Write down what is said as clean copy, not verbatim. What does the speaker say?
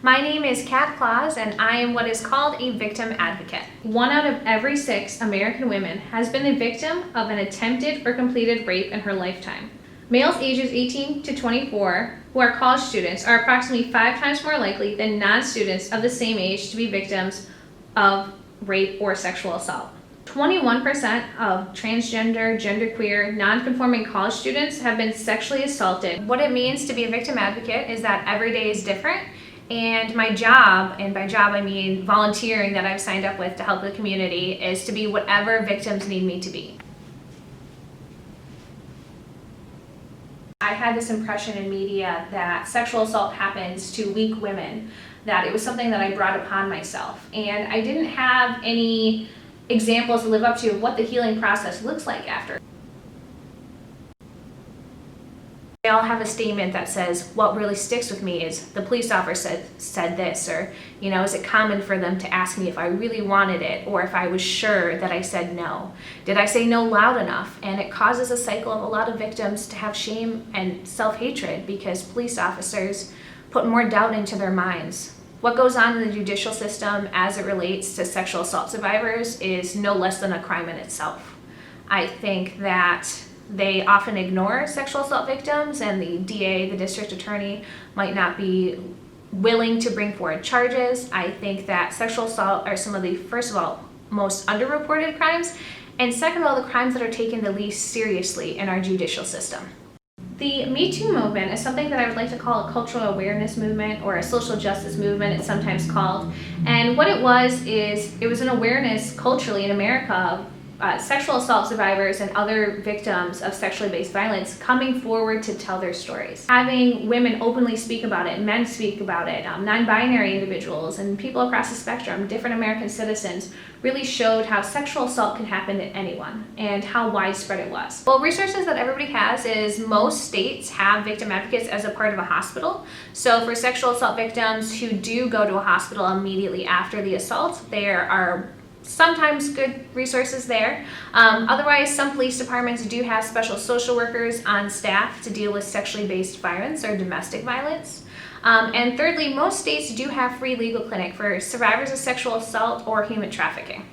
My name is Kat Klawes, and I am what is called a victim advocate. 1 out of every 6 American women has been the victim of an attempted or completed rape in her lifetime. Males ages 18 to 24 who are college students are approximately 5 times more likely than non-students of the same age to be victims of rape or sexual assault. 21% of transgender, genderqueer, non-conforming college students have been sexually assaulted. What it means to be a victim advocate is that every day is different, and my job, and by job I mean volunteering that I've signed up with to help the community, is to be whatever victims need me to be. I had this impression in media that sexual assault happens to weak women, that it was something that I brought upon myself, and I didn't have any examples to live up to of what the healing process looks like after. They all have a statement that says, what really sticks with me is the police officer said this, or, is it common for them to ask me if I really wanted it, or if I was sure that I said no? Did I say no loud enough? And it causes a cycle of a lot of victims to have shame and self-hatred because police officers put more doubt into their minds. What goes on in the judicial system as it relates to sexual assault survivors is no less than a crime in itself. I think that they often ignore sexual assault victims, and the DA, the district attorney, might not be willing to bring forward charges. I think that sexual assault are some of the, first of all, most underreported crimes, and second of all, the crimes that are taken the least seriously in our judicial system. The Me Too movement is something that I would like to call a cultural awareness movement, or a social justice movement, it's sometimes called. And what it was is, it was an awareness culturally in America of sexual assault survivors and other victims of sexually based violence coming forward to tell their stories. Having women openly speak about it, men speak about it, non-binary individuals and people across the spectrum, different American citizens, really showed how sexual assault can happen to anyone and how widespread it was. Well, resources that everybody has is most states have victim advocates as a part of a hospital. So for sexual assault victims who do go to a hospital immediately after the assault, there are sometimes good resources there. Otherwise, some police departments do have special social workers on staff to deal with sexually based violence or domestic violence. And thirdly, most states do have free legal clinic for survivors of sexual assault or human trafficking.